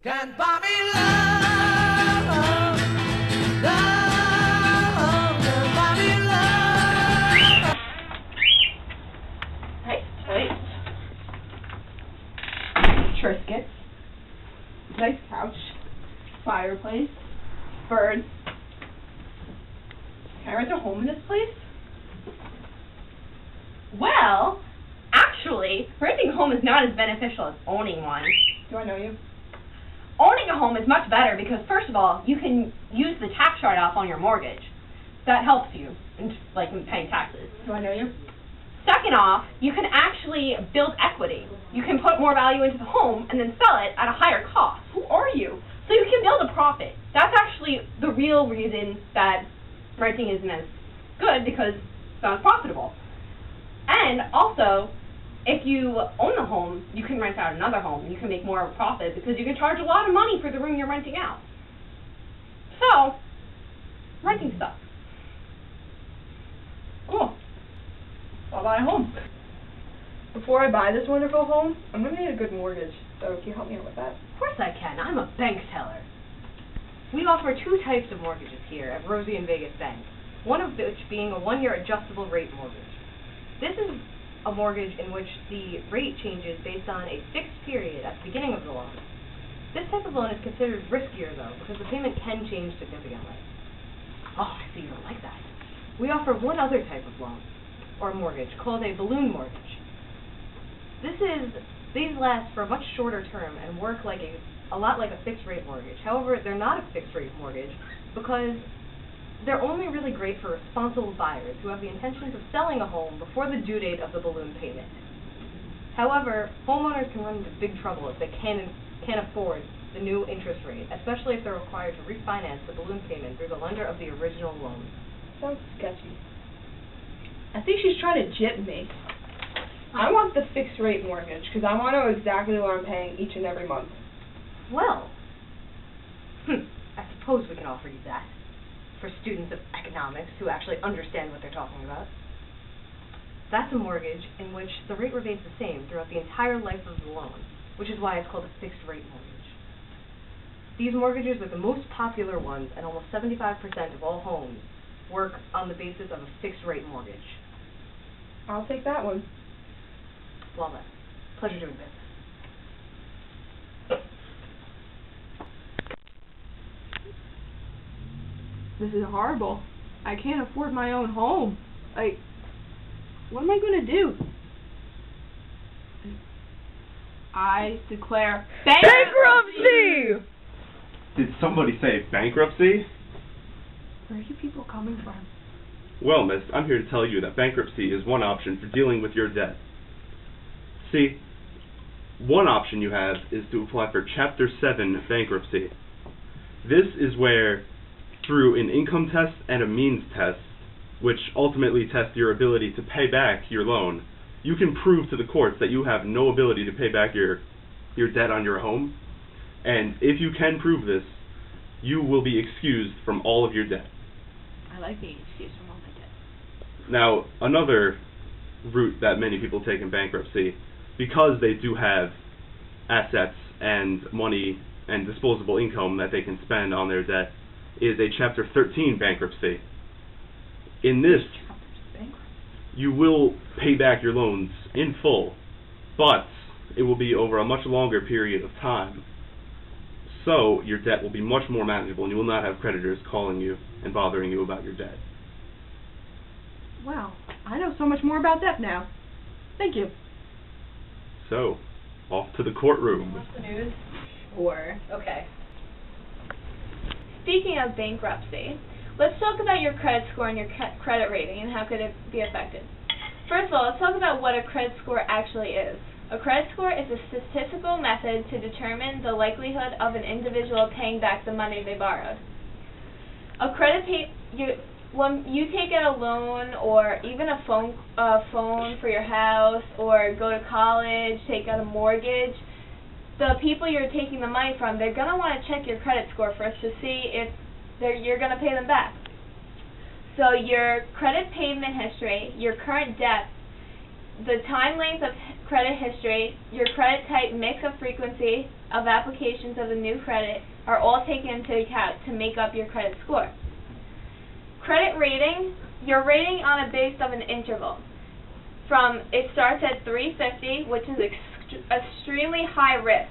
Can't buy me love, love, can't buy me love. Nice place. Triscuits. Nice couch. Fireplace. Birds. Can I rent a home in this place? Well, actually, renting a home is not as beneficial as owning one. Do I know you? Owning a home is much better because, first of all, you can use the tax write-off on your mortgage. That helps you in paying taxes. Do I know you? Second off, you can actually build equity. You can put more value into the home and then sell it at a higher cost. Who are you? So you can build a profit. That's actually the real reason that renting isn't as good, because it's not as profitable. And also, if you own the home, you can rent out another home. You can make more of a profit because you can charge a lot of money for the room you're renting out. So, renting sucks. Cool. I'll buy a home. Before I buy this wonderful home, I'm going to need a good mortgage. So can you help me out with that? Of course I can. I'm a bank teller. We offer two types of mortgages here at Rosie and Vegas Bank, one of which being a one-year adjustable rate mortgage. This is a mortgage in which the rate changes based on a fixed period at the beginning of the loan. This type of loan is considered riskier, though, because the payment can change significantly. Oh, I see you don't like that. We offer one other type of loan, or mortgage, called a balloon mortgage. These last for a much shorter term and work a lot like a fixed-rate mortgage. However, they're not a fixed-rate mortgage because they're only really great for responsible buyers who have the intentions of selling a home before the due date of the balloon payment. However, homeowners can run into big trouble if they can't afford the new interest rate, especially if they're required to refinance the balloon payment through the lender of the original loan. Sounds sketchy. I think she's trying to jip me. I want the fixed rate mortgage because I want to know exactly what I'm paying each and every month. Well, I suppose we can offer you that for students of economics who actually understand what they're talking about. That's a mortgage in which the rate remains the same throughout the entire life of the loan, which is why it's called a fixed rate mortgage. These mortgages are the most popular ones, and almost 75% of all homes work on the basis of a fixed rate mortgage. I'll take that one. Well then, pleasure doing business. This is horrible. I can't afford my own home. What am I going to do? I declare bankruptcy! Did somebody say bankruptcy? Where are you people coming from? Well, miss, I'm here to tell you that bankruptcy is one option for dealing with your debt. See, one option you have is to apply for Chapter 7 bankruptcy. This is where, through an income test and a means test, which ultimately test your ability to pay back your loan, you can prove to the courts that you have no ability to pay back your debt on your home, and if you can prove this, you will be excused from all of your debt. I like being excused from all my debt. Now, another route that many people take in bankruptcy, because they do have assets and money and disposable income that they can spend on their debt, is a Chapter 13 bankruptcy. In this, you will pay back your loans in full, but it will be over a much longer period of time. So your debt will be much more manageable, and you will not have creditors calling you and bothering you about your debt. Wow, I know so much more about that now. Thank you. So, off to the courtroom. What's the news? Sure. Okay. Speaking of bankruptcy, let's talk about your credit score and your credit rating and how could it be affected. First of all, let's talk about what a credit score actually is. A credit score is a statistical method to determine the likelihood of an individual paying back the money they borrowed. When you take out a loan or even a phone for your house or go to college, take out a mortgage, the people you're taking the money from, they're going to want to check your credit score first to see if you're going to pay them back. So your credit payment history, your current debt, the time length of credit history, your credit type, mix of frequency of applications of the new credit are all taken into account to make up your credit score. Credit rating, you're rating on a base of an interval. It starts at 350, which is extremely high risk.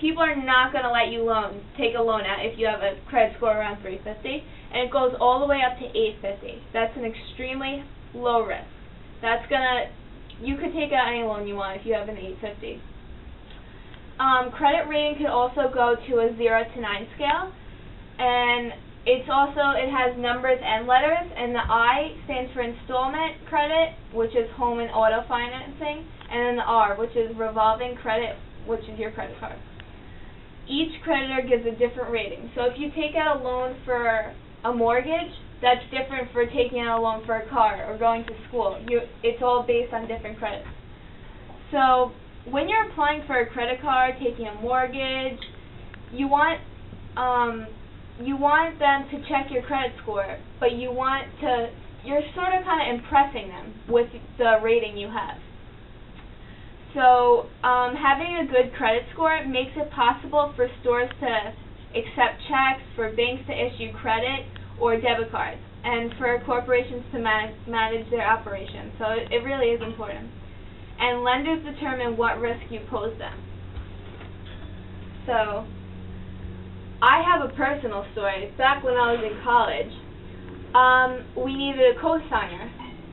People are not going to let you take a loan out if you have a credit score around 350, and it goes all the way up to 850. That's an extremely low risk. You could take out any loan you want if you have an 850. Credit rating could also go to a 0 to 9 scale, and it has numbers and letters, and the I stands for installment credit, which is home and auto financing, and then the R, which is revolving credit, which is your credit card. Each creditor gives a different rating. So if you take out a loan for a mortgage, that's different for taking out a loan for a car or going to school. It's all based on different credits. So when you're applying for a credit card, taking a mortgage, you want them to check your credit score, but you're sort of kind of impressing them with the rating you have. So having a good credit score makes it possible for stores to accept checks, for banks to issue credit or debit cards, and for corporations to manage their operations. So it really is important. And lenders determine what risk you pose them. So I have a personal story. Back when I was in college, we needed a cosigner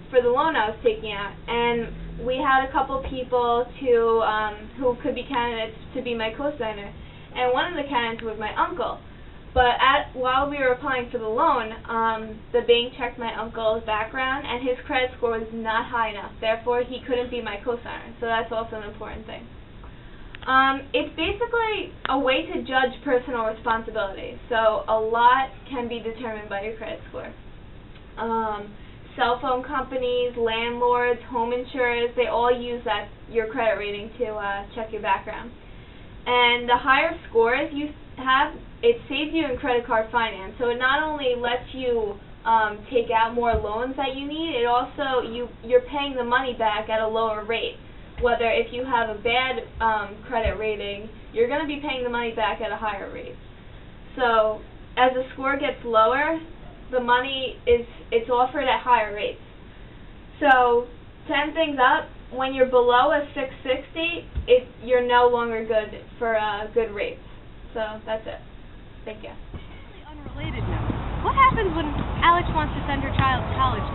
for the loan I was taking out, and we had a couple people who could be candidates to be my cosigner, and one of the candidates was my uncle. But while we were applying for the loan, the bank checked my uncle's background, and his credit score was not high enough. Therefore, he couldn't be my cosigner. So that's also an important thing. It's basically a way to judge personal responsibility. So a lot can be determined by your credit score. Cell phone companies, landlords, home insurers, they all use your credit rating to check your background. And the higher scores you have, it saves you in credit card finance. So it not only lets you take out more loans that you need, it also, you're paying the money back at a lower rate. Whether if you have a bad credit rating, you're going to be paying the money back at a higher rate. So as the score gets lower, the money it's offered at higher rates. So to end things up, when you're below a 660, you're no longer good for good rates. So that's it. Thank you. Unrelated note. What happens when Alex wants to send her child to college?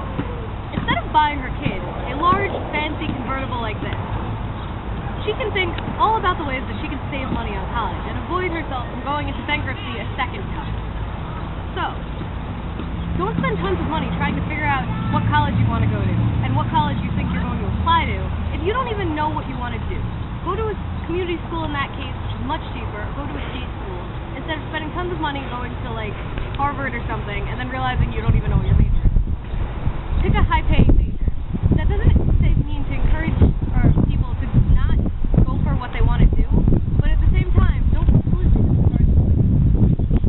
Instead of buying her kid a large, fancy convertible like this, she can think all about the ways that she can save money on college and avoid herself from going into bankruptcy a second time. So, don't spend tons of money trying to figure out what college you want to go to and what college you think you're going to apply to if you don't even know what you want to do. Go to a community school in that case, which is much cheaper, or go to a state school, instead of spending tons of money going to, like, Harvard or something and then realizing you don't even know what your major is. Pick a high-paying major. That doesn't mean to encourage people to not go for what they want to do, but at the same time, don't completely disregard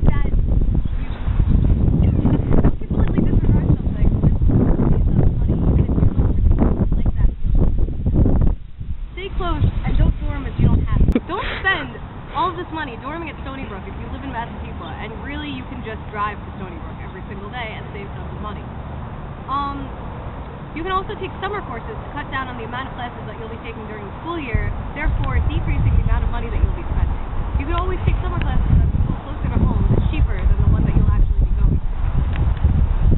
that you completely disregard something just to save money, even if you don't like that feeling. Stay close and don't dorm if you don't have to. Don't spend all of this money dorming at Stony Brook if you live in Massapequa, and really you can just drive to Stony Brook every single day and save tons of money. You can also take summer courses to cut down on the amount of classes that you'll be taking during the school year, therefore decreasing the amount of money that you'll be spending. You can always take summer classes at a school closer to home that's cheaper than the one that you'll actually be going to.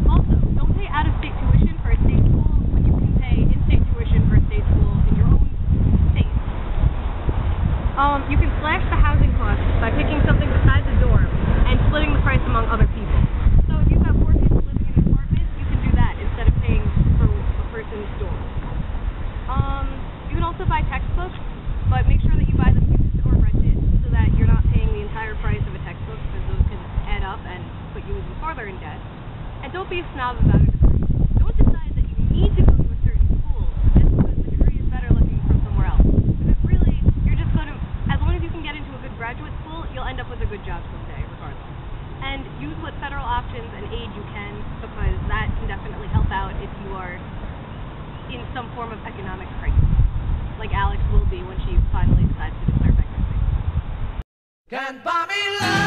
Also, don't pay out-of-state tuition for a state school when you can pay in-state tuition for a state school in your own state. You can slash the housing costs by picking something besides a dorm and splitting the price among other people. So if you have 4 people living in an apartment, you can do that instead of paying for a person's dorm. You can also buy textbooks, but make sure that you buy them used or rented so that you're not paying the entire price of a textbook, because those can add up and put you even farther in debt. And don't be a snob about a degree. Don't decide that you need to go to a certain school just because the degree is better looking from somewhere else. Because really, you're just going to, as long as you can get into a good graduate school, you'll end up with a good job someday, regardless. And use what federal options and aid you can, because that can definitely help out if you are in some form of economic crisis. like Alex will be when she finally decides to declare bankruptcy. Can't buy me love.